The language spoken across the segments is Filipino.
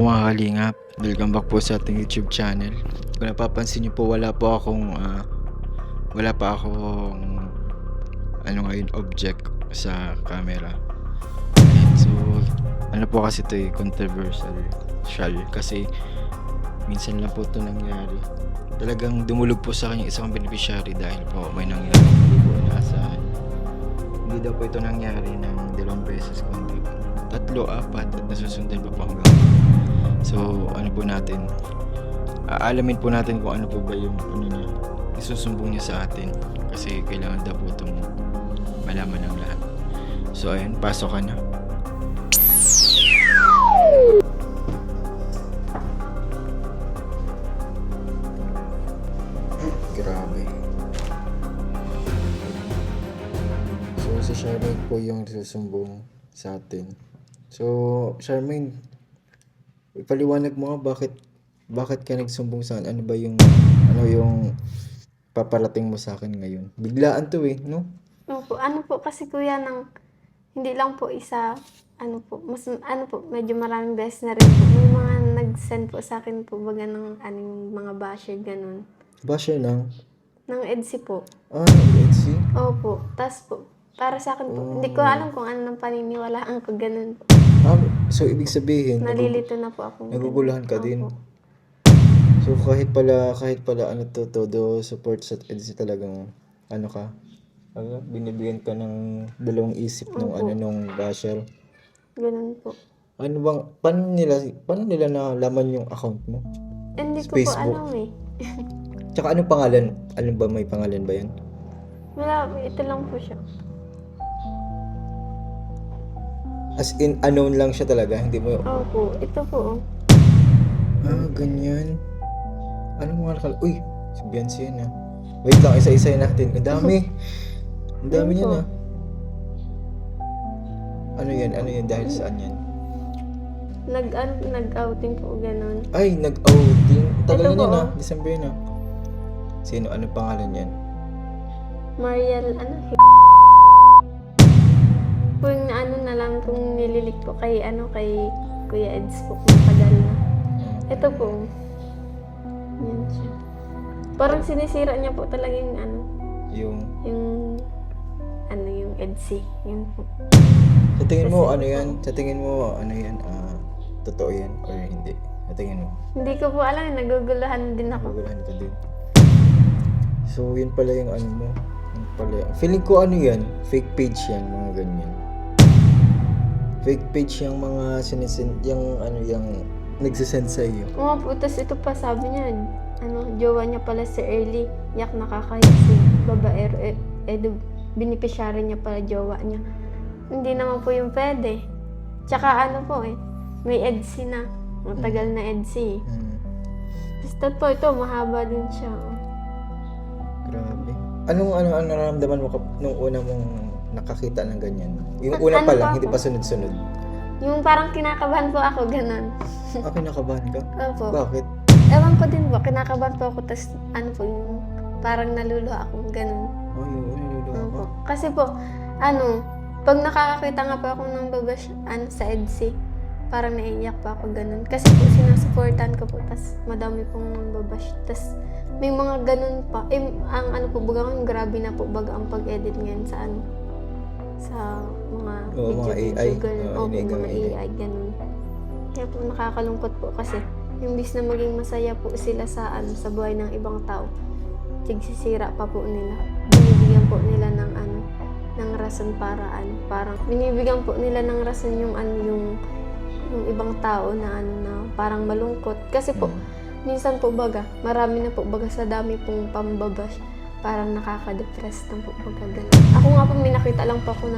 po mga kalingap, welcome back po sa ating YouTube channel. Kung napapansin niyo po, wala pa akong ngayon object sa camera. Ayan, so ano po kasi ito controversial kasi minsan lang po ito nangyari. Talagang dumulog po sa kanya isang beneficiary dahil po may nangyari hindi po inaasahan. Hindi daw po ito nangyari ng 2 beses kundi 3, 4 at nasusundan pa po hanggang. So ano po natin, aalamin po natin kung ano po ba yung niya, isusumbong niya sa atin kasi kailangan daw po itong malaman ng lahat. So ayun, pasok ka na. Grabe. So si Charmaine po yung susumbong sa atin. So Charmaine, ipaliwanag mo nga bakit ka nagsumbong sa akin? Ano yung paparating mo sa akin ngayon? Biglaan to no? Opo, ano po kasi kuya hindi lang po isa, medyo maraming beses na rin po. May mga nag-send po sa akin po baga ng mga basher ganun. Basher ng EDSI po. EDSI? Opo, tas po, para sa akin po, hindi ko alam kung ano ng paniniwalaan ko ganun po. So ibig sabihin, Nalilito na po ako. naguguluhan ka din. Opo. So kahit pala todo support sa EDSI talagang binibigyan ka ng dalawang isip nung basher. Ganun po. Paano nila nalaman yung account mo? Hindi ko Facebook. po alam Tsaka anong pangalan? Ano ba, may pangalan ba yan? Wala, ito lang po siya. As in, unknown lang siya talaga, hindi mo... Opo, ito po. Ganyan. Ano mga Uy, si Beyonce yan Wait lang, isa-isa natin. Ang dami. Ang dami niyan Ano yan? Dahil saan yan? Nag-outing po, ganun. Ay, nag-outing. Tagal Ito na po, December na. Sino? Ano pangalan yan? Mariel, kung na lang kung nililik po kay Kuya Eds po, matagal na. Ito po. Yan siya. Parang sinisira niya po talaga yung Edsy. Yun po. Sa tingin mo, totoo yan or hindi? Sa tingin mo? Hindi ko po alam, naguguluhan din ako. Naguguluhan ka din. So, yun pala yung mo. Feeling ko yan, fake page yan, mga ganyan. Fake page yung mga yung nagsisend sa iyo. Oo po, tas ito pa sabi niya, jowa niya pala si Early, yak nakakaya si babaero, beneficiary niya pala jowa niya. Hindi naman po yung pwede. Tsaka may EDSI na. Matagal na EDSI. Basta po ito, mahaba din siya. Grabe. Anong nararamdaman mo nung una mong nakakita ng ganyan? Yung una pa lang, hindi pa sunod-sunod. Yung parang kinakabahan po ako, ganun. Kinakabahan ka? Opo. Bakit? Ewan ko din po, kinakabahan po ako, tas yung parang naluluha ako, ganun. Naluluha ka? Kasi po, pag nakakakita nga po ako ng babash, sa EDSI, parang naiiyak pa ako, ganun. Kasi po, sinasuportan ko po, tas madami pong babash, tas may mga ganun pa. Ang grabe na po baga ang pag-edit ngayon sa mga AI. Mga AI, ganun. Kaya po nakakalungkot po kasi imbis na maging masaya po sila sa buhay ng ibang tao, tigsisira pa po nila. Binibigyan po nila ng rason parang binibigyan po nila ng rason yung ibang tao na parang malungkot. Kasi po, minsan po baga, marami na po baga sa dami pong pambabash, parang nakaka-depress na po baga ganun. Ako nga po, may nakita lang po ako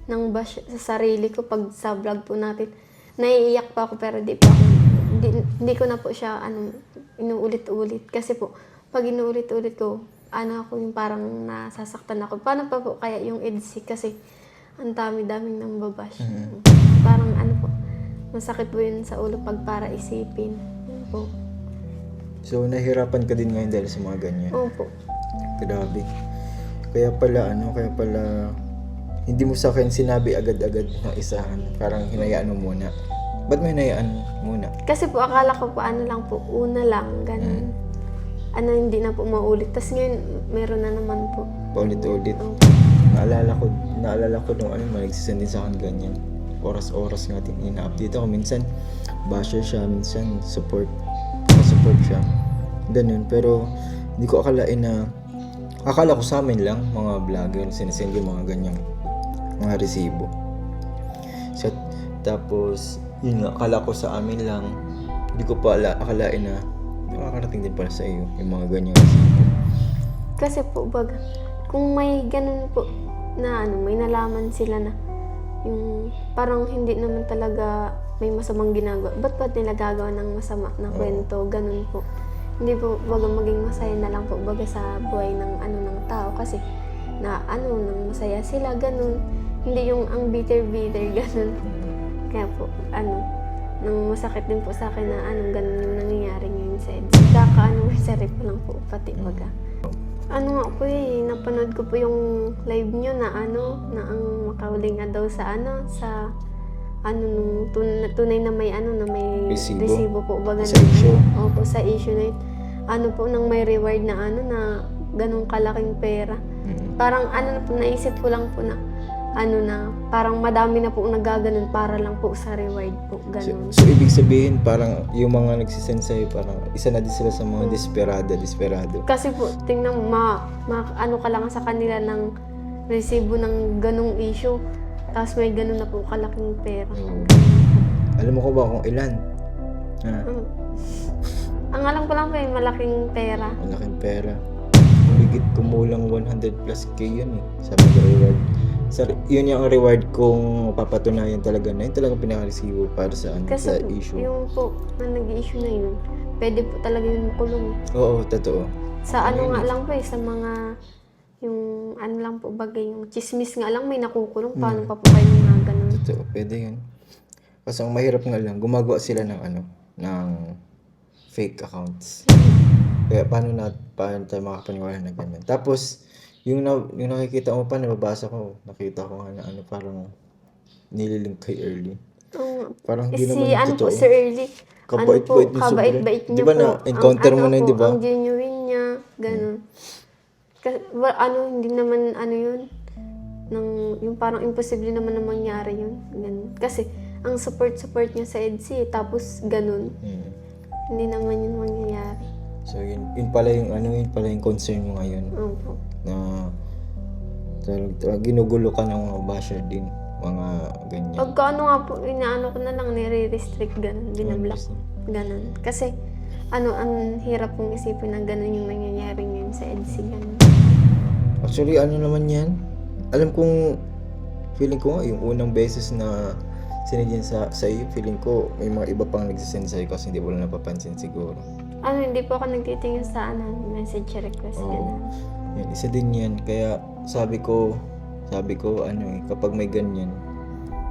ng bash sa sarili ko pag sa vlog po natin. Naiiyak pa ako pero hindi ko na po siya inuulit-ulit. Kasi po, pag inuulit-ulit ko, ako yung parang nasasaktan ako. Paano pa po kaya yung EDSI? Kasi ang dami-daming nang babash. Parang masakit po yun sa ulo pag para isipin. Yun po. So, nahirapan ka din ngayon dahil sa mga ganyan? Opo. Grabe. Kaya pala, hindi mo sa akin sinabi agad-agad na isahan. Parang hinayaan mo muna. Ba't may hinayaan muna? Kasi po akala ko po ano lang po, una lang, ganun. Ano, hindi na po maulit. Tapos ngayon, meron na naman po. Paulit-ulit. Opo. Naalala ko nung ano, nagsisend din sa akin ganyan. Oras-oras nga ina-update ako. Minsan, basher siya. Minsan, support siya. Ganun. Pero, hindi ko akala ko sa amin lang, mga vlogger, sinesend yung mga ganyang mga resibo. So, tapos, yun nga, akala ko sa amin lang, hindi ko pa akalain na makakarating din pala sa iyo yung mga ganyang resibo. Kasi po, kung may ganun po na ano, may nalaman sila na yung parang hindi naman talaga may masamang ginagawa. Ba't nila gagawa ng masama na kwento? Ganun po. Hindi po maging masaya na lang po sa buhay ng ng tao kasi na nang masaya sila, ganun. Hindi yung ang bitter, ganun. Kaya po, nang masakit din po sa akin na ganun yung nangyayari ngayon sa EDSA. Sarip ko lang po, pati baga. Nga po napanood ko po yung live nyo na na ang Macaulay nga daw sa nung tunay na may na may resibo po baga sa issue. Opo, sa issue na yun. Po nang may reward na na ganung kalaking pera. Parang na po, naisip ko lang po na na parang madami na po nagaganon para lang po sa reward po, ganun. So ibig sabihin parang yung mga nagsisend sa'yo parang isa na din sila sa mga desperado. Kasi po, tingnan mo, ka lang sa kanila ng resibo ng ganung issue, tapos may ganun na po kalaking pera. Alam mo ko ba kung ilan? Ang alam ko lang po malaking pera. Malaking pera. Higit kumulang 100 plus K yun sabi ko reward. Yun yung reward kung papatunayan talaga na yun talaga pinaka-resibo para sa Kasi sa issue. Yung po na nag-issue na yun, pwede po talaga yung makulong. Oo, totoo. Sa nga lang po sa mga yung lang po bagay, yung chismis nga lang may nakukulong, paano pa po kayo mga ganun? Totoo, pwede yun. Kasi ang mahirap nga lang, gumagawa sila ng ng fake accounts. Kaya paano tayo makapaniwala na ganyan. Tapos, yung nakikita mo pa, nababasa ko, nakita ko nga na parang nililink kay Early. Parang hindi naman totoo. Po, Sir Early, Kabait-bait niya kabait-bait niya Di ba po. na-encounter mo na yun, di ba? Ang genuine niya, ganun. Kasi, hindi naman yun, yung parang imposible naman na mangyari yun. Ganun. Kasi, ang support niya sa EDSA, tapos ganun. Hindi naman yun mangyayari. So, yun pala yung concern mo ngayon. Opo. Na ginugulo ka ng mga basher din, mga ganyan. Pagka nga po, ko na lang, nire-restrict, ganun, binablock, ganun. Kasi, ang hirap pong isipin na ganun yung nangyayari ngayon sa EDSA, ganun. Actually, naman yan? Feeling ko nga, yung unang beses na sinigyan sa iyo, feeling ko, may mga iba pang nagsisend sa'yo kasi hindi mo lang napapansin siguro. Hindi po ako nagtitingin sa message request, ganun. Yan, isa din yan. Kaya sabi ko, kapag may ganyan,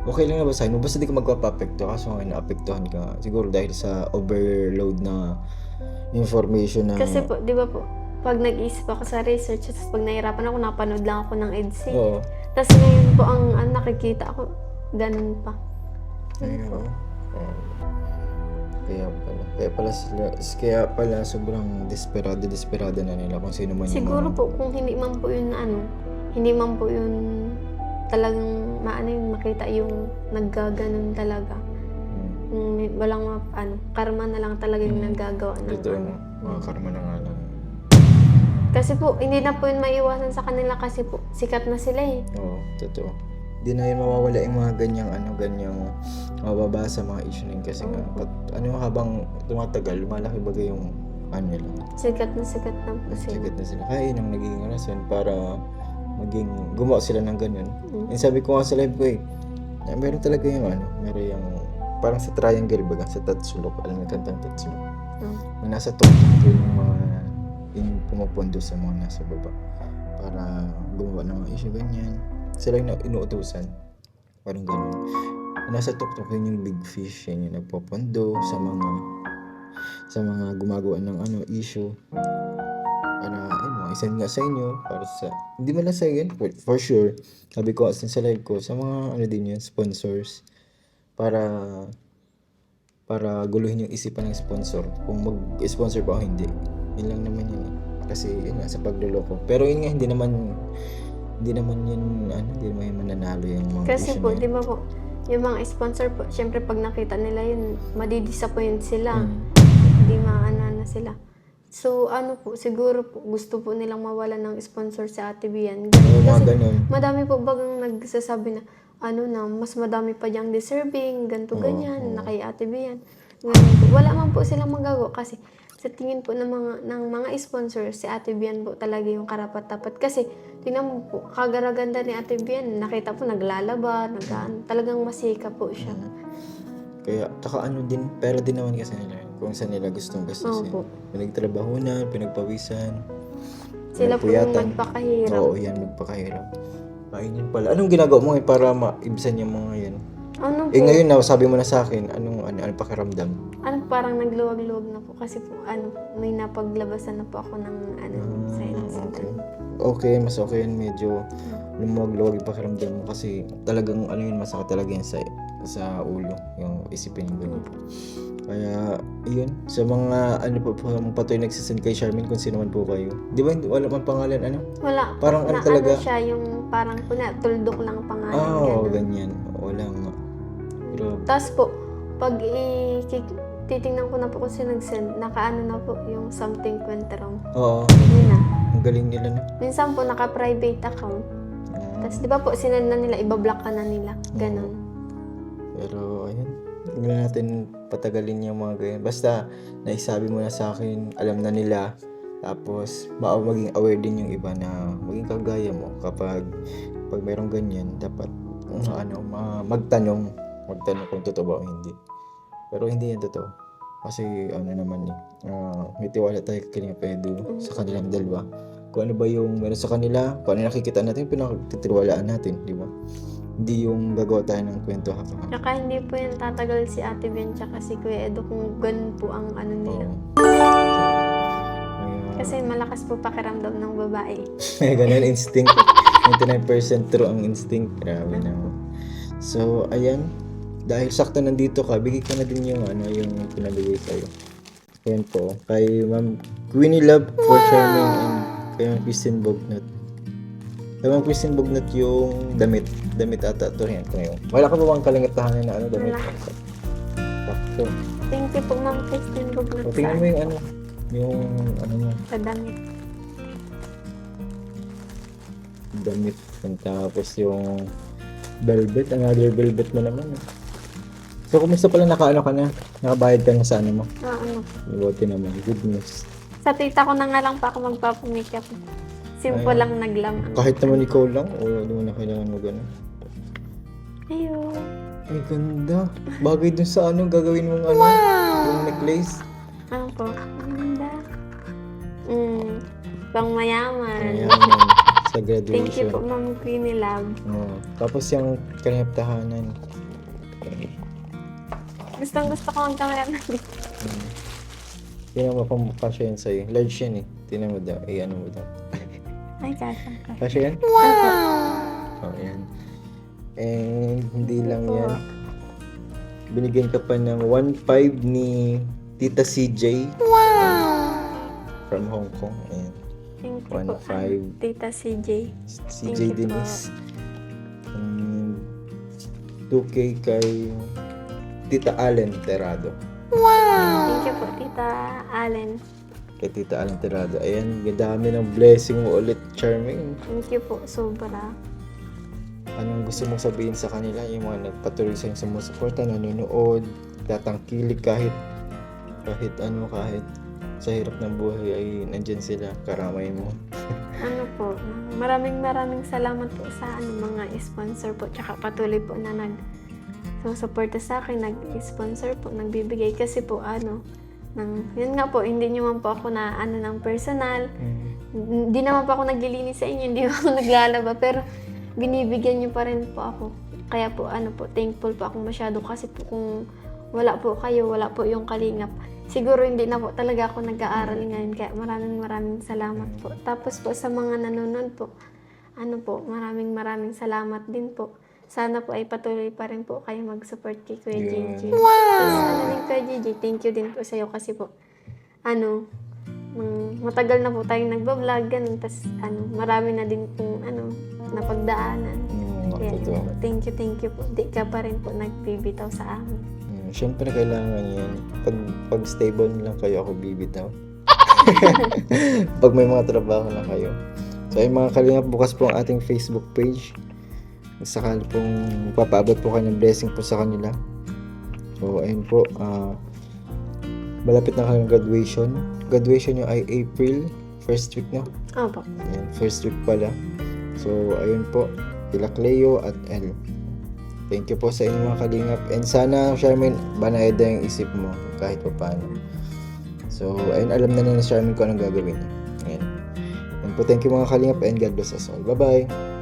okay lang na basahin mo, basta di ka magpapapekto. Kaso nga naapektuhan ka. Siguro dahil sa overload na information na... Kasi po, di ba po, pag nag-iisip ako sa research, tapos pag nahirapan ako, napanood lang ako ng EDSA. Oo. Tapos ngayon po, ang nakikita ako, ganun pa. Ayun. Kaya pala sobrang desperado na nila kung sino man yung Siguro po, kung hindi man po yun talagang makita yung naggaganon talaga. Walang karma na lang talaga yung naggagawa ng Ito mga karma na nga lang. Kasi po, hindi na po yun maiwasan sa kanila kasi po, sikat na sila Oo, totoo. Hindi na yun mawawala yung mga ganyang mababasa mga issue na yun kasi nga, habang tumatagal, lumalaki bagay yung nila. Sikat na po sila. Sikat na sila. Kaya yun ang naging rason para gumawa sila ng ganyan. And sabi ko nga sa live ko meron talaga yung meron yung parang sa triangle baga, sa Tatsulok, alam mo yung kantang Tatsulok. May nasa tuktok yung mga pumupondo sa mga nasa baba para gumawa ng mga issue ganyan. Sila yung inuutusan. Parang ganun. Nasa tuktok yun yung big fish, yan yung nagpopondo sa mga gumagawa ng issue. Para isend nga sa inyo para sa hindi man lang sa inyo for sure. Sabi ko sa live ko sa mga din yun, sponsors para para guluhin yung isipan ng sponsor kung mag-sponsor pa o hindi. Yun lang naman yun eh. Kasi yun nga sa pagluloko. Pero yun nga, hindi naman yun mananalo yung mga Kasi issue po, na yun. di ba po, yung mga sponsor po, syempre pag nakita nila yun, madidisappoint sila. Hindi maana na sila. So, siguro po, gusto po nilang mawalan ng sponsor sa Ate Bian. Oo, mga Kasi ganun. madami po bagang nagsasabi na, mas madami pa diyang deserving, ganito, ganyan, na kay Ate Bian. Ganun po. Wala man po silang magagawa kasi sa tingin po ng mga sponsor, si Ate Bian po talaga yung karapat-dapat. Kasi, tingnan mo po, kagaraganda ni Ate Bian, nakita po naglalaba, talagang masika po siya. Kaya, tsaka pera din naman kasi nila. Kung saan nila gustong gastusin. Opo. Pinagtrabahunan, pinagpawisan. Sila po yung pinagpuyatan. nagpakahirap. Oo, yan, magpakahirap. Ayun pala. Anong ginagawa mo ngayon para maibsan yung mga yan? Ano po? Ngayon na, sabi mo na sa akin, anong pakiramdam? Parang nagluwag-luwag na po kasi po, may napaglabasan na po ako ng, sa Okay, mas okay yan. Medyo lumuwag-luwag yung pakiramdam mo kasi talagang, masakit talaga yan sa ulo. Yung isipin yung ganun. Kaya, yun. Sa mga, patuloy nagsisend kay Charmaine kung sino man po kayo. Di ba, wala man pangalan, Wala. Parang talaga? Siya, yung parang tuldok lang pangalan. Oo, ganun. ganyan. Wala nga. Pero, Tapos po, pag titingnan ko na po kung sino nag-send, nakaano na po yung something went wrong. oo. Yun na. Ang galing nila, no? Minsan po, naka-private account. Tapos di ba po, sinend na nila, ibablock ka na nila. Ganon. Pero, ayun. Huwag na natin patagalin yung mga ganyan. Basta, naisabi mo na sa akin, alam na nila. Tapos, maging aware din yung iba na maging kagaya mo. Kapag mayroong ganyan, dapat, magtanong kung totoo ba o hindi. Pero hindi yan totoo. Kasi, may tiwala tayo kay Pedro sa kanilang dalawa. Kung ano ba yung meron sa kanila, kung ano nakikita natin, pinakatitiwalaan natin, di ba? Hindi yung gagawa tayo ng kwento haka. Tsaka hindi po yan tatagal si Ate Ben tsaka si Kuya Edo kung ganun po ang nila. Kasi malakas po pakiramdam ng babae. May ganun instinct. 99% true ang instinct. Grabe na. So, ayan. Dahil sakto nandito ka, bigay ka na din yung pinabigay sa'yo. Ayan po. Kay Ma'am Queenie Love for Charming and kay Ma'am Christine Bognat. Kay Ma'am Christine Bognat yung damit. Damit ata ito rin ito ngayon. Wala ka ba bang kalingatahanan na damit? Wala. Sakto. Thank you po, Ma'am Christine Bugnot O, tingnan mo yung mo. sa damit. Damit. Tapos yung velvet. Another velvet mo naman. So, kumusta pala ka na? Nakabayad ka na sa mo? Buti naman. Good news. Sa tita ko na nga lang pa ako magpapamakeup. Simple lang naglam. Kahit naman ikaw lang, o hindi mo na kailangan mo gano'n. Ayun. Ay, ganda. Bagay dun sa gagawin mong yung necklace. Ano po? Ganda. Pang mayaman. Ayan, sa graduation. Thank you po, Ma'am Queenie Love. Tapos yung kalingap-tahanan. Gustong-gusto ko magkamera na. Tinan mo kung kasya yan sa'yo. Large yan eh. Tinan mo daw. Ano mo daw. Ay, kasang ka. Kasya yan? Wow! Ayan. And hindi lang yan. Binigyan ka pa ng 1.5 ni Tita CJ. Wow! From Hong Kong. Ayan. Thank you po. 1.5. Tita CJ. CJ Thank you Denise. And 2K kay Tita Allen Terrado. Thank you po, Tita Allen. Kay Tita Allen Terrado. Ayan, dami ng blessing mo ulit, Charmaine. Thank you po, sobra. Anong gusto mong sabihin sa kanila? Yung mga nagpatuloy sa'yo sumusuporta, nanonood, tatangkilik kahit sa hirap ng buhay ay nandyan sila, karamay mo. Maraming salamat po sa mga sponsor po, tsaka patuloy po na susuporta sa akin, nag-sponsor po, nagbibigay kasi po yun nga po, hindi nyo man po ako na ng personal, hindi naman po ako naglilinis sa inyo, hindi ako naglalaba, pero binibigyan nyo pa rin po ako. Kaya po, thankful po ako masyado kasi po kung wala po kayo, wala po yung kalingap, siguro hindi na po talaga ako nag-aaral ngayon, kaya maraming salamat po. Tapos po sa mga nanonood po, maraming salamat din po sana po ay patuloy pa rin po kayo mag-support kay Kuya Yun. Gigi. Tapos ano din Kuya Gigi, thank you din po sa'yo kasi po, matagal na po tayong nagbablog, ganun. Tapos marami na din pong napagdaanan. Kaya yun Totoo. po, thank you po. Di ka pa rin po nagbibitaw sa amin. Siyempre kailangan yan. Pag stable lang kayo, ako bibitaw. Pag may mga trabaho na kayo. So ayun mga kalingap, bukas po ang ating Facebook page. Sakali pong papaabot po kayo ng blessing po sa kanila. So ayun po, malapit na kayo ng graduation. Graduation nyo ay April, first week na. Opo. Ayan, first week pala. So ayun po, kila Cleo at El. Thank you po sa inyo mga kalingap. And sana, Charmaine, banayad na yung isip mo kahit pa paano. So, ayun, alam na ni Charmaine kung anong gagawin. Ayan. And po, thank you mga kalingap and God bless us all. Bye-bye!